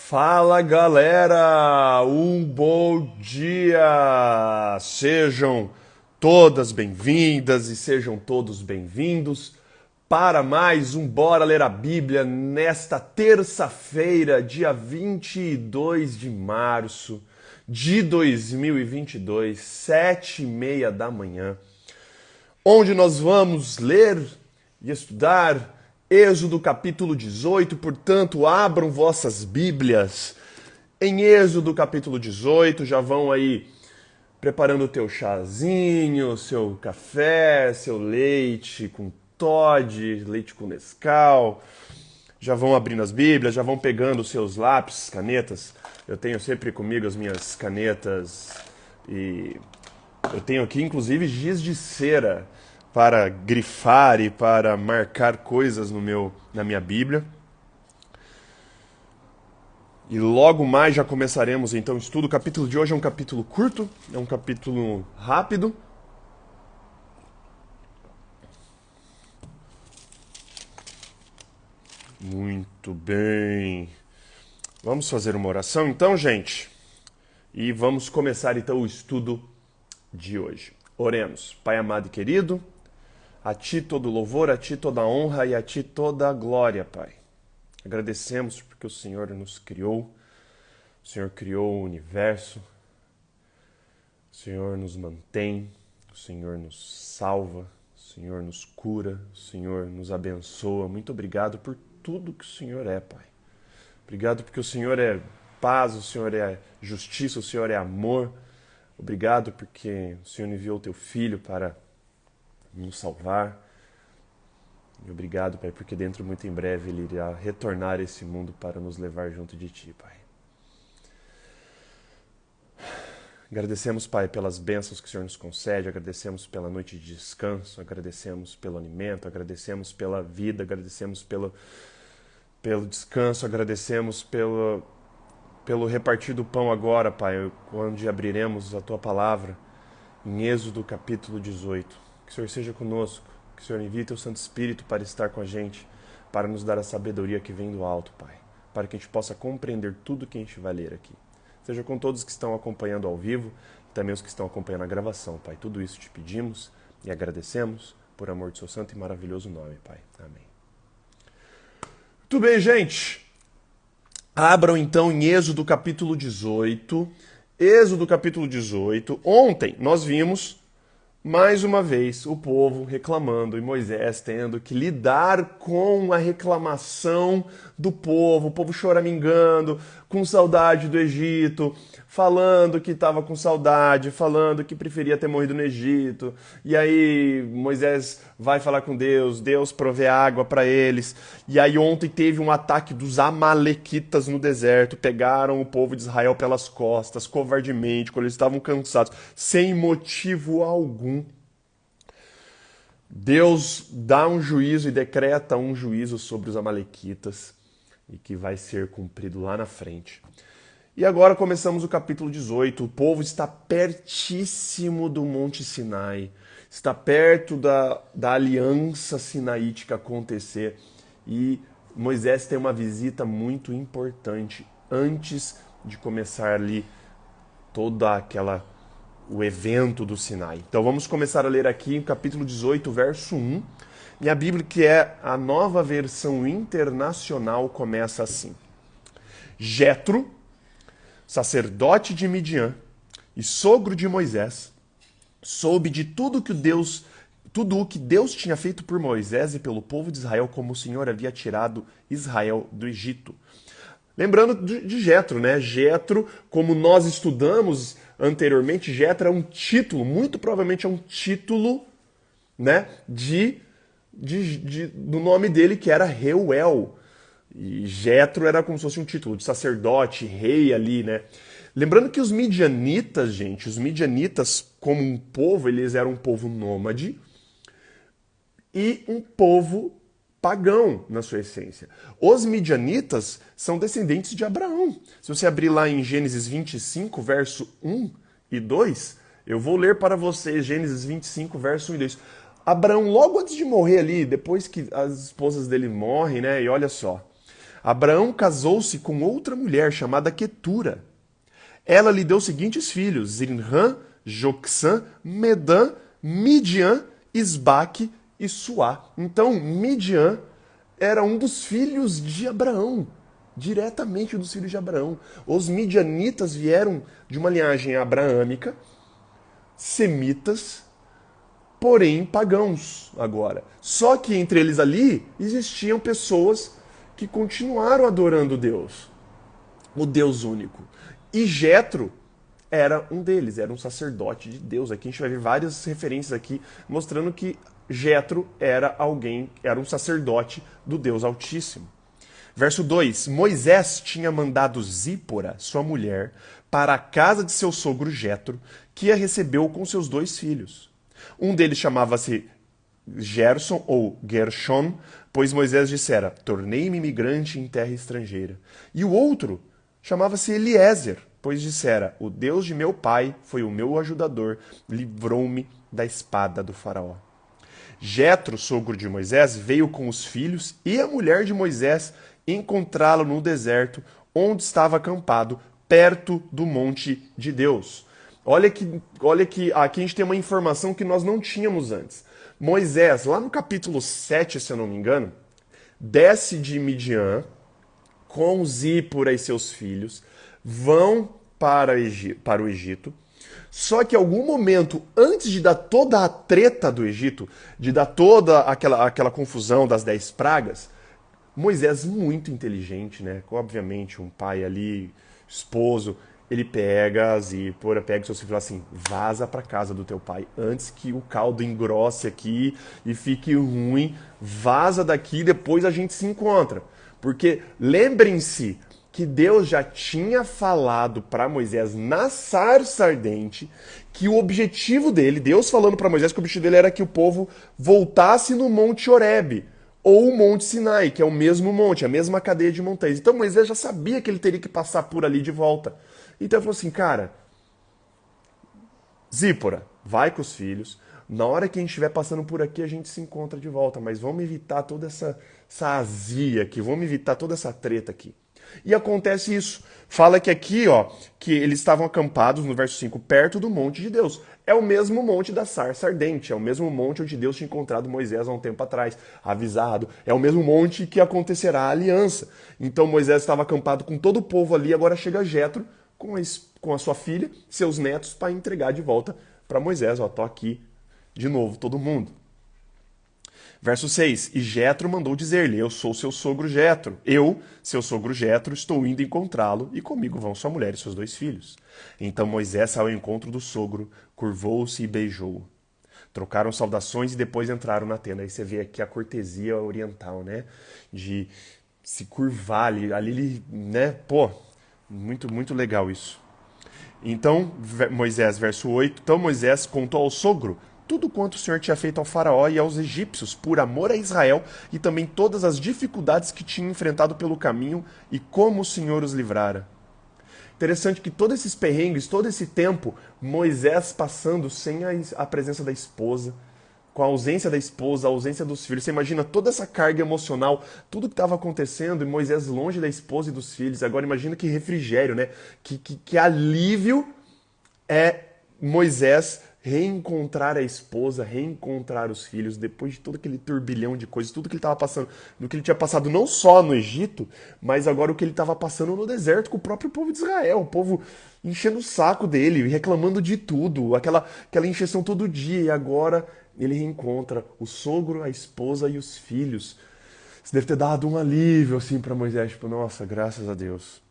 Fala galera, um bom dia! Sejam todas bem-vindas e sejam todos bem-vindos para mais um Bora Ler a Bíblia nesta terça-feira, dia 22 de março de 2022, 7h30 da manhã, onde nós vamos ler e estudar Êxodo capítulo 18, portanto, abram vossas Bíblias em Êxodo capítulo 18, já vão aí preparando o teu chazinho, seu café, seu leite com Toddy, leite com Nescau, já vão abrindo as Bíblias, já vão pegando os seus lápis, canetas. Eu tenho sempre comigo as minhas canetas e eu tenho aqui inclusive giz de cera para grifar e para marcar coisas na minha Bíblia. E logo mais já começaremos então o estudo. O capítulo de hoje é um capítulo curto, é um capítulo rápido. Muito bem. Vamos fazer uma oração então, gente? E vamos começar então o estudo de hoje. Oremos. Pai amado e querido, a Ti todo louvor, a Ti toda honra e a Ti toda glória, Pai. Agradecemos porque o Senhor nos criou, o Senhor criou o universo, o Senhor nos mantém, o Senhor nos salva, o Senhor nos cura, o Senhor nos abençoa. Muito obrigado por tudo que o Senhor é, Pai. Obrigado porque o Senhor é paz, o Senhor é justiça, o Senhor é amor. Obrigado porque o Senhor enviou o Teu Filho para nos salvar. E obrigado, Pai, porque dentro muito em breve Ele irá retornar a esse mundo para nos levar junto de Ti, Pai. Agradecemos, Pai, pelas bênçãos que o Senhor nos concede, agradecemos pela noite de descanso, agradecemos pelo alimento, agradecemos pela vida, agradecemos pelo descanso, agradecemos pelo repartir do pão agora, Pai, onde abriremos a Tua palavra em Êxodo capítulo 18. Que o Senhor seja conosco, que o Senhor envie Teu Santo Espírito para estar com a gente, para nos dar a sabedoria que vem do alto, Pai, para que a gente possa compreender tudo que a gente vai ler aqui. Seja com todos que estão acompanhando ao vivo e também os que estão acompanhando a gravação, Pai. Tudo isso te pedimos e agradecemos por amor do Seu santo e maravilhoso nome, Pai. Amém. Muito bem, gente. Abram então em Êxodo capítulo 18. Êxodo capítulo 18. Ontem nós vimos mais uma vez o povo reclamando e Moisés tendo que lidar com a reclamação do povo, o povo choramingando, com saudade do Egito, falando que estava com saudade, falando que preferia ter morrido no Egito. E aí Moisés vai falar com Deus, Deus provê água para eles. E aí ontem teve um ataque dos amalequitas no deserto, pegaram o povo de Israel pelas costas, covardemente, quando eles estavam cansados, sem motivo algum. Deus dá um juízo e decreta um juízo sobre os amalequitas e que vai ser cumprido lá na frente. E agora começamos o capítulo 18. O povo está pertíssimo do Monte Sinai, está perto da aliança sinaítica acontecer e Moisés tem uma visita muito importante antes de começar ali o evento do Sinai. Então vamos começar a ler aqui o capítulo 18, verso 1. Minha Bíblia, que é a Nova Versão Internacional, começa assim. Jetro, sacerdote de Midian e sogro de Moisés, soube de tudo o que Deus tinha feito por Moisés e pelo povo de Israel, como o Senhor havia tirado Israel do Egito. Lembrando de Jetro, né? Jetro, como nós estudamos anteriormente, Jetro é um título, muito provavelmente é um título, né, do nome dele, que era Reuel. E Jetro era como se fosse um título de sacerdote, rei ali, né? Lembrando que os midianitas, gente, como um povo, eles eram um povo nômade e um povo pagão na sua essência. Os midianitas são descendentes de Abraão. Se você abrir lá em Gênesis 25, verso 1 e 2, eu vou ler para vocês Gênesis 25, verso 1 e 2. Abraão, logo antes de morrer ali, depois que as esposas dele morrem, né? E olha só. Abraão casou-se com outra mulher chamada Quetura. Ela lhe deu os seguintes filhos: Zimrã, Joksã, Medã, Midian, Isbaque e Suá. Então, Midian era um dos filhos de Abraão, diretamente dos filhos de Abraão. Os midianitas vieram de uma linhagem abraâmica, semitas, porém pagãos agora. Só que entre eles ali existiam pessoas que continuaram adorando Deus, o Deus único. E Jetro era um deles, era um sacerdote de Deus. Aqui a gente vai ver várias referências aqui mostrando que Jetro era alguém, era um sacerdote do Deus Altíssimo. Verso 2: Moisés tinha mandado Zípora, sua mulher, para a casa de seu sogro Jetro, que a recebeu com seus 2 filhos. Um deles chamava-se Gerson ou Gershon, pois Moisés dissera: tornei-me imigrante em terra estrangeira. E o outro chamava-se Eliezer, pois dissera: o Deus de meu pai foi o meu ajudador, livrou-me da espada do faraó. Jetro, sogro de Moisés, veio com os filhos e a mulher de Moisés encontrá-lo no deserto, onde estava acampado, perto do monte de Deus. Olha que aqui a gente tem uma informação que nós não tínhamos antes. Moisés, lá no capítulo 7, se eu não me engano, desce de Midian com Zípora e seus filhos, vão para o Egito. Só que em algum momento, antes de dar toda a treta do Egito, de dar toda aquela confusão das 10 pragas, Moisés, muito inteligente, né? Obviamente, um pai ali, esposo, ele pega a Zípora, pega seus filhos e fala assim: vaza para casa do teu pai, antes que o caldo engrosse aqui e fique ruim, vaza daqui, depois a gente se encontra. Porque lembrem-se que Deus já tinha falado para Moisés na sarça ardente que o objetivo dele, Deus falando para Moisés que o objetivo dele era que o povo voltasse no Monte Horebe, ou o Monte Sinai, que é o mesmo monte, a mesma cadeia de montanhas. Então Moisés já sabia que ele teria que passar por ali de volta. Então ele falou assim: cara, Zípora, vai com os filhos, na hora que a gente estiver passando por aqui a gente se encontra de volta, mas vamos evitar toda essa azia aqui, vamos evitar toda essa treta aqui. E acontece isso. Fala que aqui, ó, que eles estavam acampados, no verso 5, perto do monte de Deus. É o mesmo monte da sarça ardente, é o mesmo monte onde Deus tinha encontrado Moisés há um tempo atrás, avisado. É o mesmo monte que acontecerá a aliança. Então Moisés estava acampado com todo o povo ali, agora chega Jetro com a sua filha, seus netos, para entregar de volta para Moisés. Ó, tô aqui de novo, todo mundo. Verso 6: E Jetro mandou dizer-lhe: eu sou seu sogro Jetro. Eu, seu sogro Jetro, estou indo encontrá-lo, e comigo vão sua mulher e seus 2 filhos. Então Moisés saiu ao encontro do sogro, curvou-se e beijou-o. Trocaram saudações e depois entraram na tenda. Aí você vê aqui a cortesia oriental, né? De se curvar ali, né? Pô, muito legal isso. Então, Moisés, verso 8: Então Moisés contou ao sogro tudo quanto o Senhor tinha feito ao faraó e aos egípcios, por amor a Israel, e também todas as dificuldades que tinha enfrentado pelo caminho e como o Senhor os livrara. Interessante que todos esses perrengues, todo esse tempo, Moisés passando sem a presença da esposa, com a ausência da esposa, a ausência dos filhos. Você imagina toda essa carga emocional, tudo que estava acontecendo, e Moisés longe da esposa e dos filhos. Agora imagina que refrigério, né? Que alívio é Moisés reencontrar a esposa, reencontrar os filhos, depois de todo aquele turbilhão de coisas, tudo que ele estava passando, do que ele tinha passado não só no Egito, mas agora o que ele estava passando no deserto com o próprio povo de Israel, o povo enchendo o saco dele, reclamando de tudo, aquela encheção todo dia, e agora ele reencontra o sogro, a esposa e os filhos. Isso deve ter dado um alívio assim para Moisés, tipo, nossa, graças a Deus.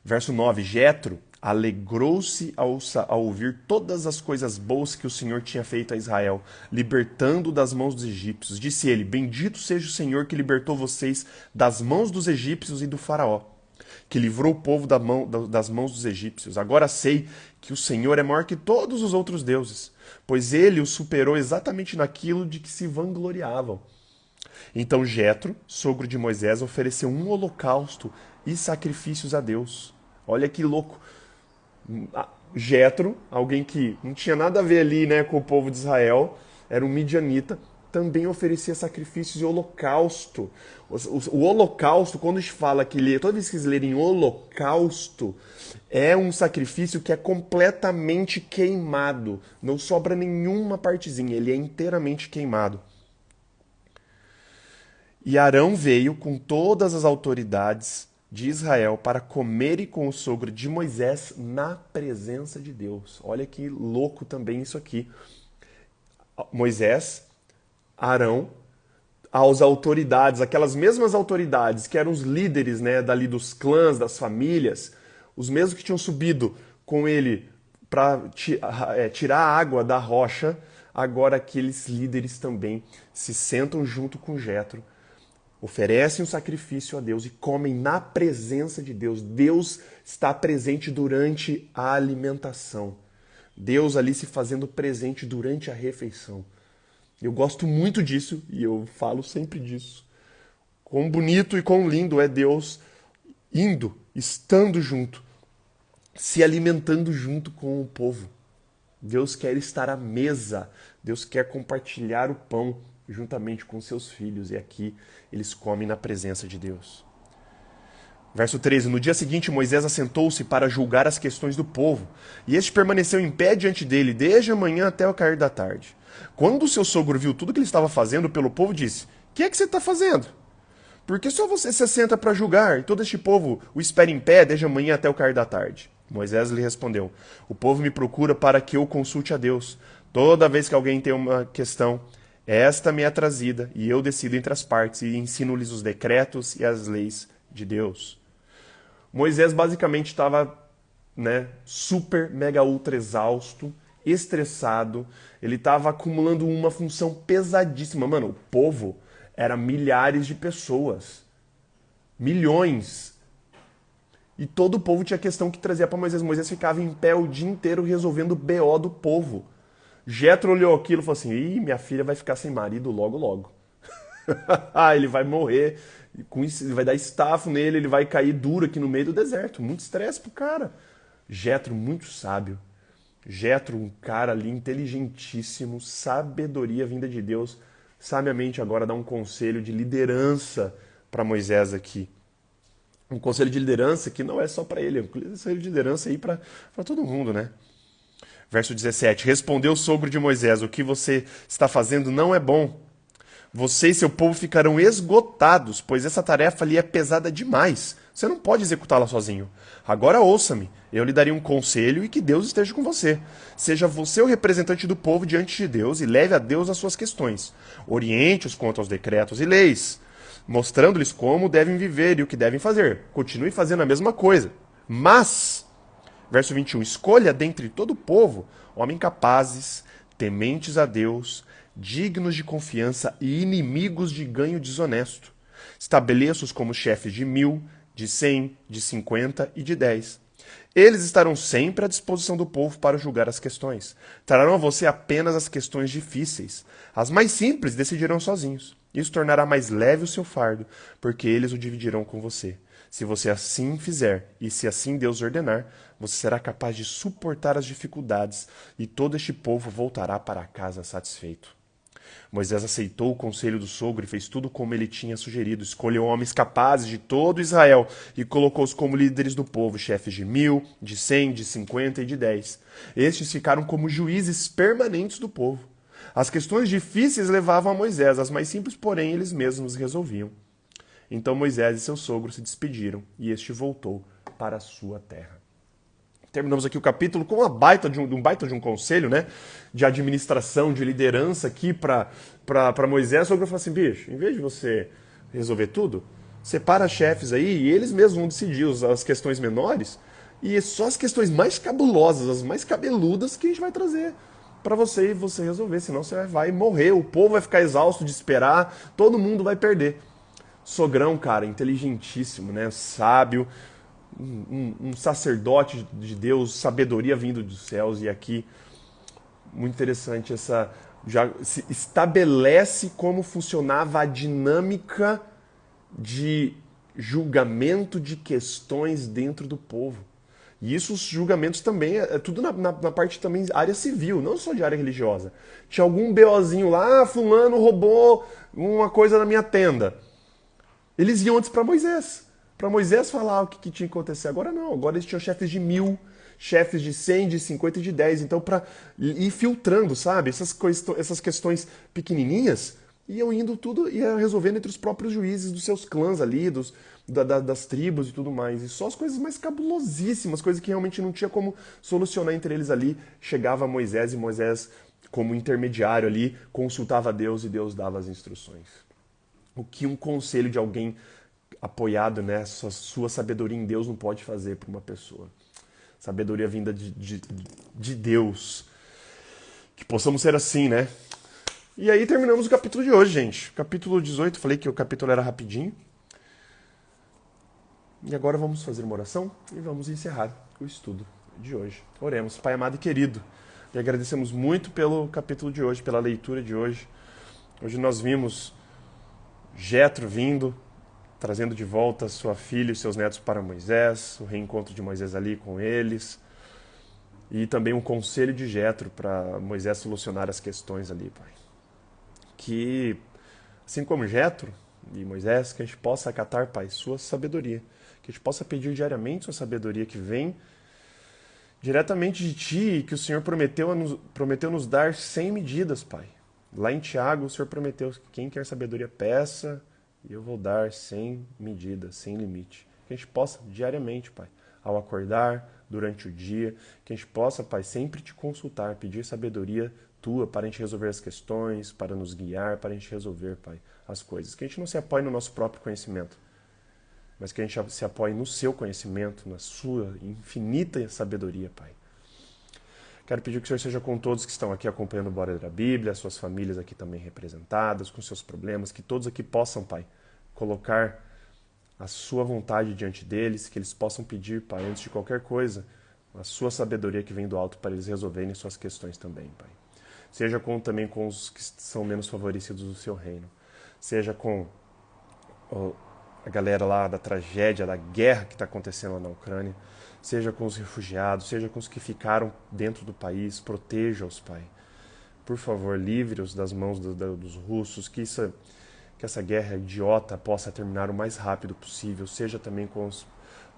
Verso 9: Jetro alegrou-se ao ouvir todas as coisas boas que o Senhor tinha feito a Israel, libertando das mãos dos egípcios. Disse ele: bendito seja o Senhor que libertou vocês das mãos dos egípcios e do faraó, que livrou o povo das mãos dos egípcios. Agora sei que o Senhor é maior que todos os outros deuses, pois ele os superou exatamente naquilo de que se vangloriavam. Então Jetro, sogro de Moisés, ofereceu um holocausto e sacrifícios a Deus. Olha que louco. Jetro, alguém que não tinha nada a ver ali, né, com o povo de Israel, era um midianita, também oferecia sacrifícios e holocausto. O holocausto, quando a gente fala que toda vez que eles lerem holocausto, é um sacrifício que é completamente queimado. Não sobra nenhuma partezinha, ele é inteiramente queimado. E Arão veio com todas as autoridades de Israel para comer com o sogro de Moisés na presença de Deus. Olha que louco também isso aqui. Moisés, Arão, as autoridades, aquelas mesmas autoridades que eram os líderes, né, dali dos clãs, das famílias, os mesmos que tinham subido com ele para tirar a água da rocha, agora aqueles líderes também se sentam junto com Jetro, oferecem um sacrifício a Deus e comem na presença de Deus. Deus está presente durante a alimentação. Deus ali se fazendo presente durante a refeição. Eu gosto muito disso e eu falo sempre disso. Quão bonito e quão lindo é Deus indo, estando junto, se alimentando junto com o povo. Deus quer estar à mesa, Deus quer compartilhar o pão juntamente com seus filhos, e aqui eles comem na presença de Deus. Verso 13. No dia seguinte, Moisés assentou-se para julgar as questões do povo, e este permaneceu em pé diante dele, desde a manhã até o cair da tarde. Quando o seu sogro viu tudo que ele estava fazendo pelo povo, disse: "Que é que você está fazendo? Por que só você se assenta para julgar, e todo este povo o espera em pé desde a manhã até o cair da tarde?" Moisés lhe respondeu: "O povo me procura para que eu consulte a Deus. Toda vez que alguém tem uma questão, esta me é trazida, e eu decido entre as partes, e ensino-lhes os decretos e as leis de Deus." Moisés basicamente estava, super, mega, ultra exausto, estressado. Ele estava acumulando uma função pesadíssima. Mano, o povo era milhares de pessoas. Milhões. E todo o povo tinha questão que trazia para Moisés. Moisés ficava em pé o dia inteiro resolvendo o BO do povo. Jetro olhou aquilo e falou assim: "Ih, minha filha vai ficar sem marido logo, logo." Ele vai morrer, com isso, vai dar estafo nele, ele vai cair duro aqui no meio do deserto. Muito estresse pro cara. Jetro, muito sábio. Jetro, um cara ali inteligentíssimo, sabedoria vinda de Deus, sabiamente agora dá um conselho de liderança para Moisés aqui. Um conselho de liderança que não é só para ele, é um conselho de liderança aí para todo mundo, né? Verso 17. Respondeu o sogro de Moisés: "O que você está fazendo não é bom. Você e seu povo ficarão esgotados, pois essa tarefa lhe é pesada demais. Você não pode executá-la sozinho. Agora ouça-me, eu lhe darei um conselho e que Deus esteja com você. Seja você o representante do povo diante de Deus e leve a Deus as suas questões. Oriente-os quanto aos decretos e leis, mostrando-lhes como devem viver e o que devem fazer. Continue fazendo a mesma coisa. Mas, verso 21, escolha dentre todo o povo homens capazes, tementes a Deus, dignos de confiança e inimigos de ganho desonesto. Estabeleça-os como chefes de 1.000, de 100, de 50 e de 10. Eles estarão sempre à disposição do povo para julgar as questões. Trarão a você apenas as questões difíceis. As mais simples decidirão sozinhos. Isso tornará mais leve o seu fardo, porque eles o dividirão com você. Se você assim fizer, e se assim Deus ordenar, você será capaz de suportar as dificuldades, e todo este povo voltará para casa satisfeito. Moisés aceitou o conselho do sogro e fez tudo como ele tinha sugerido. Escolheu homens capazes de todo Israel e colocou-os como líderes do povo, chefes de 1.000, de 100, de 50 e de 10. Estes ficaram como juízes permanentes do povo. As questões difíceis levavam a Moisés, as mais simples, porém, eles mesmos resolviam. Então Moisés e seu sogro se despediram e este voltou para a sua terra. Terminamos aqui o capítulo com um baita de um conselho, né? De administração, de liderança aqui para Moisés. O sogro falou assim: "Bicho, em vez de você resolver tudo, separa chefes aí e eles mesmos vão decidir as questões menores e só as questões mais cabulosas, as mais cabeludas que a gente vai trazer para você e você resolver, senão você vai morrer, o povo vai ficar exausto de esperar, todo mundo vai perder." Sogrão, cara, inteligentíssimo, né? Sábio, um sacerdote de Deus, sabedoria vindo dos céus. E aqui, muito interessante, já se estabelece como funcionava a dinâmica de julgamento de questões dentro do povo. E isso, os julgamentos também, é tudo na parte também, área civil, não só de área religiosa. Tinha algum BOzinho lá, fulano roubou uma coisa na minha tenda. Eles iam antes para Moisés. Para Moisés falar o que tinha que acontecer. Agora não, agora eles tinham chefes de 1.000, chefes de 100, de 50 e de 10. Então, para ir filtrando, sabe? Essas questões pequenininhas, iam indo tudo, ia resolvendo entre os próprios juízes dos seus clãs ali, das tribos e tudo mais. E só as coisas mais cabulosíssimas, coisas que realmente não tinha como solucionar entre eles ali, chegava Moisés e Moisés, como intermediário ali, consultava a Deus e Deus dava as instruções. O que um conselho de alguém apoiado nessa sua sabedoria em Deus não pode fazer para uma pessoa. Sabedoria vinda de Deus. Que possamos ser assim, né? E aí terminamos o capítulo de hoje, gente. Capítulo 18, falei que o capítulo era rapidinho. E agora vamos fazer uma oração e vamos encerrar o estudo de hoje. Oremos. Pai amado e querido, e agradecemos muito pelo capítulo de hoje, pela leitura de hoje. Hoje nós vimos Jetro vindo, trazendo de volta sua filha e seus netos para Moisés, o reencontro de Moisés ali com eles, e também um conselho de Jetro para Moisés solucionar as questões ali, Pai. Que, assim como Jetro e Moisés, que a gente possa acatar, Pai, sua sabedoria, que a gente possa pedir diariamente sua sabedoria que vem diretamente de Ti e que o Senhor prometeu nos dar sem medidas, Pai. Lá em Tiago, o Senhor prometeu que quem quer sabedoria peça, e eu vou dar sem medida, sem limite. Que a gente possa, diariamente, Pai, ao acordar, durante o dia, que a gente possa, Pai, sempre Te consultar, pedir sabedoria Tua para a gente resolver as questões, para nos guiar, para a gente resolver, Pai, as coisas. Que a gente não se apoie no nosso próprio conhecimento, mas que a gente se apoie no Seu conhecimento, na Sua infinita sabedoria, Pai. Quero pedir que o Senhor seja com todos que estão aqui acompanhando o Bora Ler a Bíblia, suas famílias aqui também representadas, com seus problemas, que todos aqui possam, Pai, colocar a sua vontade diante deles, que eles possam pedir, Pai, antes de qualquer coisa, a sua sabedoria que vem do alto para eles resolverem suas questões também, Pai. Seja também com os que são menos favorecidos do seu reino. Seja com a galera lá da tragédia, da guerra que está acontecendo lá na Ucrânia. Seja com os refugiados, seja com os que ficaram dentro do país, proteja-os, Pai. Por favor, livre-os das mãos dos russos, que essa guerra idiota possa terminar o mais rápido possível, seja também com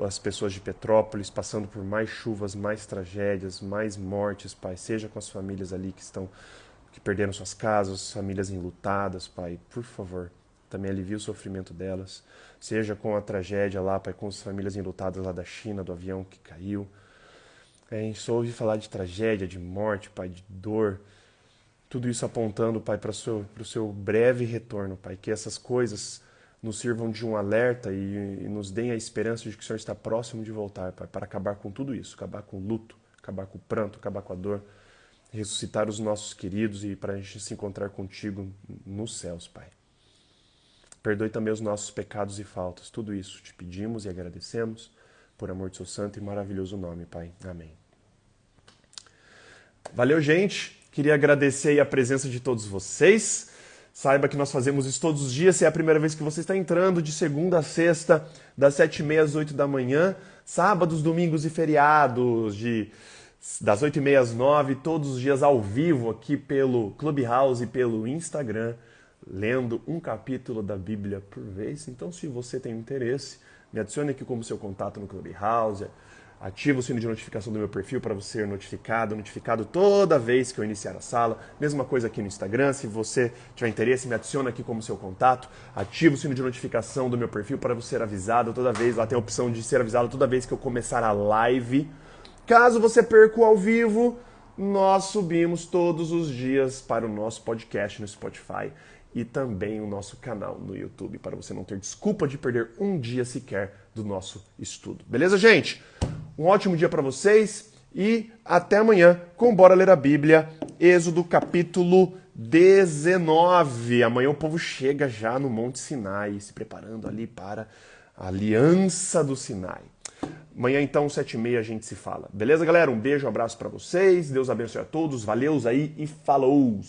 as pessoas de Petrópolis, passando por mais chuvas, mais tragédias, mais mortes, Pai, seja com as famílias ali que perderam suas casas, famílias enlutadas, Pai, por favor, também alivie o sofrimento delas. Seja com a tragédia lá, Pai, com as famílias enlutadas lá da China, do avião que caiu. A gente só ouve falar de tragédia, de morte, Pai, de dor. Tudo isso apontando, Pai, para o seu breve retorno, Pai. Que essas coisas nos sirvam de um alerta e nos deem a esperança de que o Senhor está próximo de voltar, Pai, para acabar com tudo isso. Acabar com o luto, acabar com o pranto, acabar com a dor. Ressuscitar os nossos queridos e para a gente se encontrar contigo nos céus, Pai. Perdoe também os nossos pecados e faltas. Tudo isso te pedimos e agradecemos, por amor do seu santo e maravilhoso nome, Pai. Amém. Valeu, gente. Queria agradecer aí a presença de todos vocês. Saiba que nós fazemos isso todos os dias. Se é a primeira vez que você está entrando, de segunda a sexta, das 7h30 às 8 da manhã. Sábados, domingos e feriados, das 8h30 às 9, todos os dias ao vivo aqui pelo Clubhouse e pelo Instagram, lendo um capítulo da Bíblia por vez. Então, se você tem interesse, me adicione aqui como seu contato no Clubhouse, ativa o sino de notificação do meu perfil para você ser notificado toda vez que eu iniciar a sala. Mesma coisa aqui no Instagram, se você tiver interesse, me adiciona aqui como seu contato, ativa o sino de notificação do meu perfil para você ser avisado toda vez, lá tem a opção de ser avisado toda vez que eu começar a live. Caso você perca o ao vivo, nós subimos todos os dias para o nosso podcast no Spotify e também o nosso canal no YouTube, para você não ter desculpa de perder um dia sequer do nosso estudo. Beleza, gente? Um ótimo dia para vocês e até amanhã com Bora Ler a Bíblia, Êxodo capítulo 19. Amanhã o povo chega já no Monte Sinai, se preparando ali para a Aliança do Sinai. Amanhã, então, 7h30 a gente se fala. Beleza, galera? Um beijo, um abraço para vocês. Deus abençoe a todos. Valeus aí e falou!